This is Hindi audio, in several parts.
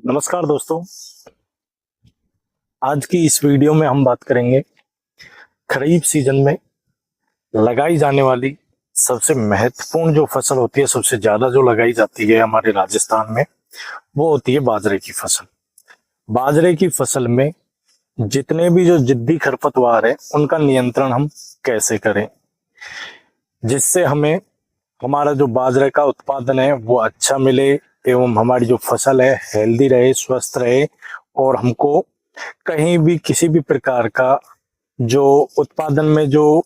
नमस्कार दोस्तों। आज की इस वीडियो में हम बात करेंगे खरीफ सीजन में लगाई जाने वाली सबसे महत्वपूर्ण जो फसल होती है, सबसे ज्यादा जो लगाई जाती है हमारे राजस्थान में, वो होती है बाजरे की फसल। बाजरे की फसल में जितने भी जो जिद्दी खरपतवार है उनका नियंत्रण हम कैसे करें, जिससे हमें हमारा जो बाजरे का उत्पादन है वो अच्छा मिले एवं हमारी जो फसल है हेल्दी रहे, स्वस्थ रहे और हमको कहीं भी किसी भी प्रकार का जो उत्पादन में जो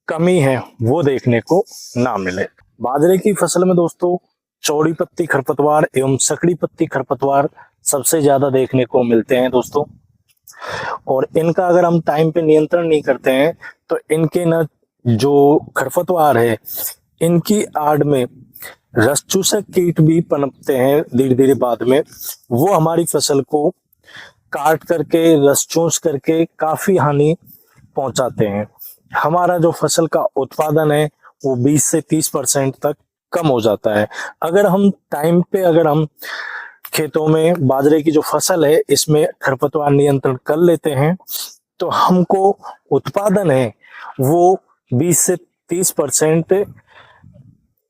कमी है वो देखने को ना मिले। बाजरे की फसल में दोस्तों चौड़ी पत्ती खरपतवार एवं सकड़ी पत्ती खरपतवार सबसे ज्यादा देखने को मिलते हैं दोस्तों। और इनका अगर हम टाइम पे नियंत्रण नहीं करते हैं तो इनके न जो खरपतवार है इनकी आड़ में रस चूसक कीट भी पनपते हैं धीरे धीरे बाद में। वो हमारी फसल को काट करके रस चूस करके काफी हानि पहुंचाते हैं। हमारा जो फसल का उत्पादन है वो 20 से 30% तक कम हो जाता है। अगर हम टाइम पे हम खेतों में बाजरे की जो फसल है इसमें खरपतवार नियंत्रण कर लेते हैं तो हमको उत्पादन है वो 20 से 30%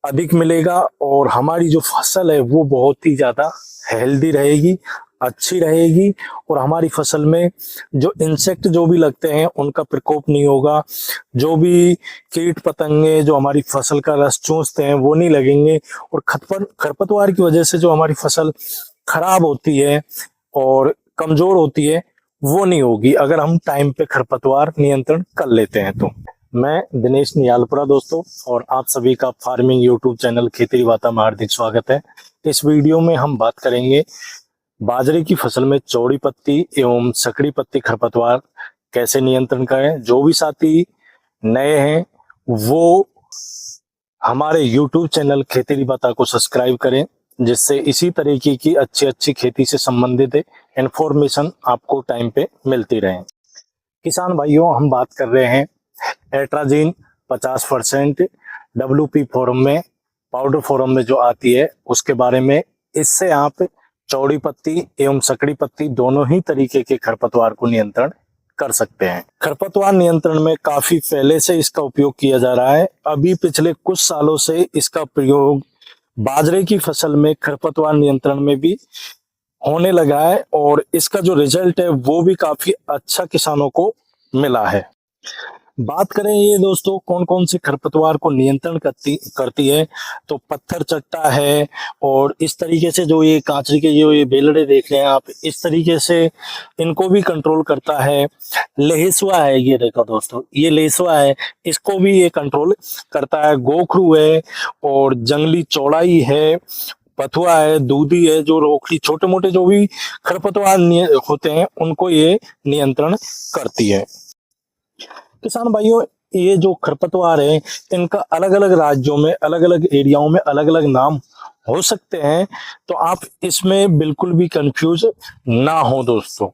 अधिक मिलेगा और हमारी जो फसल है वो बहुत ही ज्यादा हेल्दी रहेगी, अच्छी रहेगी और हमारी फसल में जो इंसेक्ट जो भी लगते हैं उनका प्रकोप नहीं होगा। जो भी कीट पतंगे जो हमारी फसल का रस चूसते हैं वो नहीं लगेंगे और खरपतवार की वजह से जो हमारी फसल खराब होती है और कमजोर होती है वो नहीं होगी अगर हम टाइम पे खरपतवार नियंत्रण कर लेते हैं तो। मैं दिनेश नियालपुरा दोस्तों और आप सभी का फार्मिंग यूट्यूब चैनल खेती बाता में हार्दिक स्वागत है। इस वीडियो में हम बात करेंगे बाजरे की फसल में चौड़ी पत्ती एवं सकड़ी पत्ती खरपतवार कैसे नियंत्रण करें। जो भी साथी नए हैं वो हमारे यूट्यूब चैनल खेती बाता को सब्सक्राइब करें, जिससे इसी तरीके की अच्छी अच्छी खेती से संबंधित इंफॉर्मेशन आपको टाइम पे मिलती रहे। किसान भाइयों, हम बात कर रहे हैं एट्राजीन 50% WP फॉर्म में, पाउडर फॉर्म में जो आती है उसके बारे में। इससे आप चौड़ी पत्ती एवं सकड़ी पत्ती दोनों ही तरीके के खरपतवार को नियंत्रण कर सकते हैं। खरपतवार नियंत्रण में काफी पहले से इसका उपयोग किया जा रहा है। अभी पिछले कुछ सालों से इसका प्रयोग बाजरे की फसल में खरपतवार नियंत्रण में भी होने लगा है और इसका जो रिजल्ट है वो भी काफी अच्छा किसानों को मिला है। बात करें ये दोस्तों कौन कौन से खरपतवार को नियंत्रण करती है तो पत्थर चट्टा है और इस तरीके से जो ये कांचरी के जो ये बेलड़े देख रहे हैं आप, इस तरीके से इनको भी कंट्रोल करता है। लेहसुआ है, ये देखो दोस्तों ये लेहसुआ है, इसको भी ये कंट्रोल करता है। गोखरू है और जंगली चौड़ाई है, पथुआ है, दूधी है, जो रोकड़ी छोटे मोटे जो भी खरपतवार होते हैं उनको ये नियंत्रण करती है। किसान भाइयों, ये जो खरपतवार है इनका अलग अलग राज्यों में अलग अलग एरियाओं में अलग अलग नाम हो सकते हैं, तो आप इसमें बिल्कुल भी कंफ्यूज ना हो दोस्तों।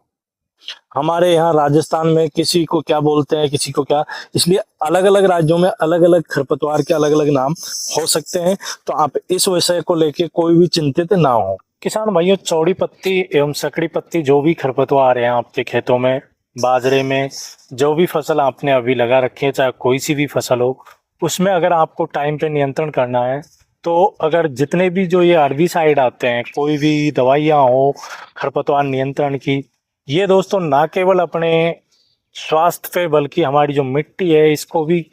हमारे यहाँ राजस्थान में किसी को क्या बोलते हैं किसी को क्या, इसलिए अलग अलग राज्यों में अलग अलग खरपतवार के अलग अलग नाम हो सकते हैं, तो आप इस विषय को लेके कोई भी चिंतित ना हो। किसान भाइयों, चौड़ी पत्ती एवं सकड़ी पत्ती जो भी खरपतवार है आपके खेतों में, बाजरे में, जो भी फसल आपने अभी लगा रखी है, चाहे कोई सी भी फसल हो, उसमें अगर आपको टाइम पे नियंत्रण करना है तो अगर जितने भी जो ये हेर्बिसाइड आते हैं, कोई भी दवाइयाँ हो खरपतवार नियंत्रण की, ये दोस्तों ना केवल अपने स्वास्थ्य पे बल्कि हमारी जो मिट्टी है इसको भी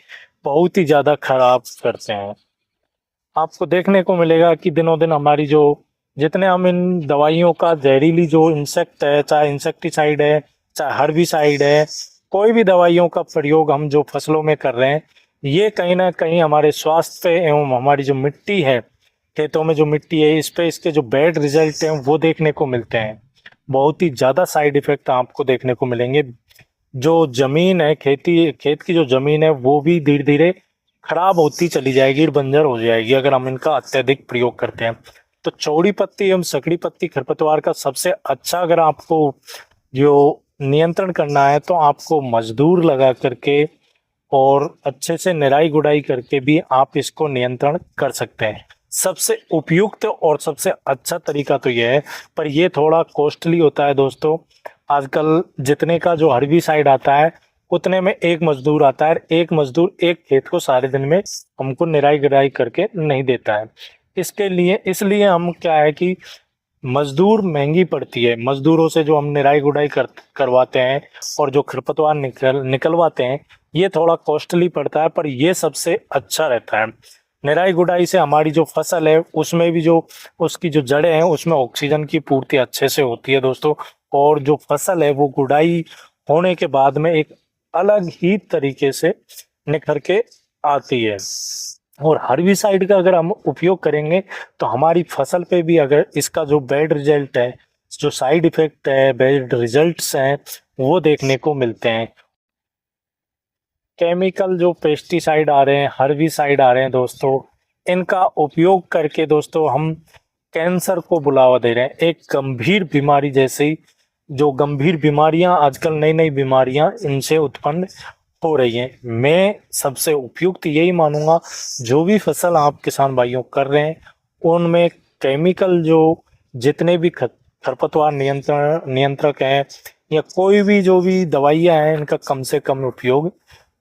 बहुत ही ज़्यादा खराब करते हैं। आपको देखने को मिलेगा कि दिनों दिन हमारी जो जितने हम इन दवाइयों का जहरीली जो इंसेक्ट है, चाहे इंसेक्टिसाइड है चाहे हर्बिसाइड है, कोई भी दवाइयों का प्रयोग हम जो फसलों में कर रहे हैं, ये कहीं ना कहीं हमारे स्वास्थ्य पे एवं हमारी जो मिट्टी है, खेतों में जो मिट्टी है, इस पे इसके जो बैड रिजल्ट हैं वो देखने को मिलते हैं। बहुत ही ज़्यादा साइड इफेक्ट आपको देखने को मिलेंगे। जो जमीन है खेत की जो जमीन है वो भी धीरे धीरे खराब होती चली जाएगी, बंजर हो जाएगी अगर हम इनका अत्यधिक प्रयोग करते हैं। तो चौड़ी पत्ती एवं सकड़ी पत्ती खरपतवार का सबसे अच्छा अगर आपको जो नियंत्रण करना है तो आपको मजदूर लगा करके और अच्छे से निराई गुड़ाई करके भी आप इसको नियंत्रण कर सकते हैं। सबसे उपयुक्त और सबसे अच्छा तरीका तो यह है, पर यह थोड़ा कॉस्टली होता है दोस्तों। आजकल जितने का जो हर्बिसाइड आता है उतने में एक मजदूर आता है, एक मजदूर एक खेत को सारे दिन में हमको निराई गुड़ाई करके नहीं देता है। इसके लिए इसलिए हम क्या है कि मजदूर महंगी पड़ती है, मजदूरों से जो हम निराई गुड़ाई करवाते हैं और जो खरपतवार निकलवाते हैं ये थोड़ा कॉस्टली पड़ता है, पर ये सबसे अच्छा रहता है। निराई गुड़ाई से हमारी जो फसल है उसमें भी जो उसकी जो जड़ें हैं उसमें ऑक्सीजन की पूर्ति अच्छे से होती है दोस्तों, और जो फसल है वो गुड़ाई होने के बाद में एक अलग ही तरीके से निखर के आती है। और हर्बिसाइड का अगर हम उपयोग करेंगे तो हमारी फसल पे भी अगर इसका जो बैड रिजल्ट है, जो साइड इफेक्ट है, बैड रिजल्ट्स हैं वो देखने को मिलते हैं। केमिकल जो पेस्टिसाइड आ रहे हैं, हर्बिसाइड आ रहे हैं दोस्तों, इनका उपयोग करके दोस्तों हम कैंसर को बुलावा दे रहे हैं। एक गंभीर बीमारी जैसी जो गंभीर बीमारियां आजकल नई नई बीमारियां इनसे उत्पन्न हो रही हैं। मैं सबसे उपयुक्त यही मानूंगा, जो भी फसल आप किसान भाइयों कर रहे हैं उनमें केमिकल जो जितने भी खरपतवार नियंत्रक हैं या कोई भी जो भी दवाइयां हैं इनका कम से कम उपयोग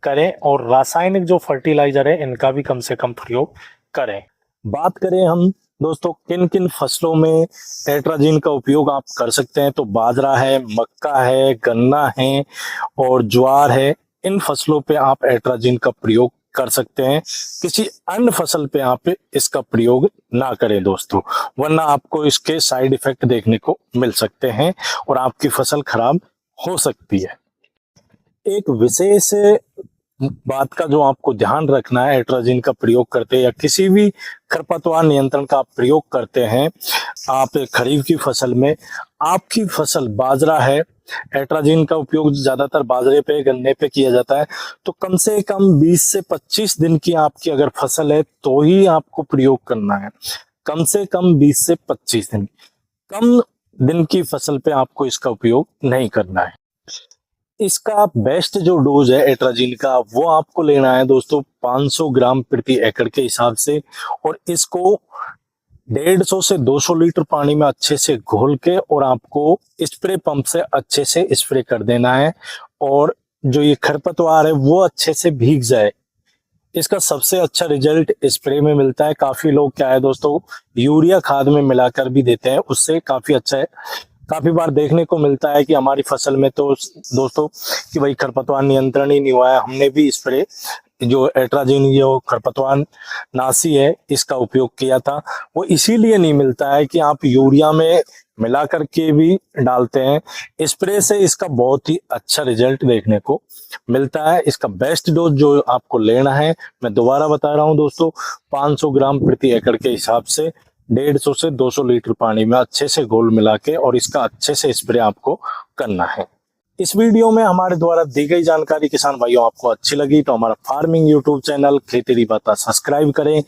करें, और रासायनिक जो फर्टिलाइजर है इनका भी कम से कम प्रयोग करें। बात करें हम दोस्तों किन किन फसलों में एट्राजिन का उपयोग आप कर सकते हैं, तो बाजरा है, मक्का है, गन्ना है और ज्वार है। इन फसलों पे आप एट्राजिन का प्रयोग कर सकते हैं। किसी अन्य फसल पे आप इसका प्रयोग ना करें दोस्तों, वरना आपको इसके साइड इफेक्ट देखने को मिल सकते हैं और आपकी फसल खराब हो सकती है। एक विशेष बात का जो आपको ध्यान रखना है, एट्राजिन का प्रयोग करते हैं या किसी भी खरपतवार नियंत्रण का आप प्रयोग करते हैं आप खरीफ की फसल में, आपकी फसल बाजरा है, एट्राजिन का उपयोग ज्यादातर बाजरे पे गन्ने पे किया जाता है, तो कम से कम 20 से 25 दिन की आपकी अगर फसल है तो ही आपको प्रयोग करना है। कम से कम 20 से 25 दिन, कम दिन की फसल पे आपको इसका उपयोग नहीं करना है। इसका बेस्ट जो डोज है एट्राजिन का वो आपको लेना है दोस्तों 500 ग्राम प्रति एकड़ के हिसाब से, और इसको 150 से 200 लीटर पानी में अच्छे से घोल के और आपको स्प्रे पंप से अच्छे से स्प्रे कर देना है, और जो ये खरपतवार है वो अच्छे से भीग जाए। इसका सबसे अच्छा रिजल्ट स्प्रे में मिलता है। काफी लोग क्या है दोस्तों यूरिया खाद में मिलाकर भी देते हैं, उससे काफी अच्छा है। काफी बार देखने को मिलता है कि हमारी फसल में तो दोस्तों कि भाई खरपतवार नियंत्रण ही नहीं हुआ है, हमने भी स्प्रे जो एट्राजिन जो खरपतवार नाशी है इसका उपयोग किया था। वो इसीलिए नहीं मिलता है कि आप यूरिया में मिला करके भी डालते हैं, स्प्रे से इसका बहुत ही अच्छा रिजल्ट देखने को मिलता है। इसका बेस्ट डोज जो आपको लेना है मैं दोबारा बता रहा हूं दोस्तों, 500 ग्राम प्रति एकड़ के हिसाब से 150 से 200 लीटर पानी में अच्छे से घोल मिला के और इसका अच्छे से स्प्रे आपको करना है। इस वीडियो में हमारे द्वारा दी गई जानकारी किसान भाइयों आपको अच्छी लगी तो हमारा फार्मिंग यूट्यूब चैनल खेती बाता सब्सक्राइब करें।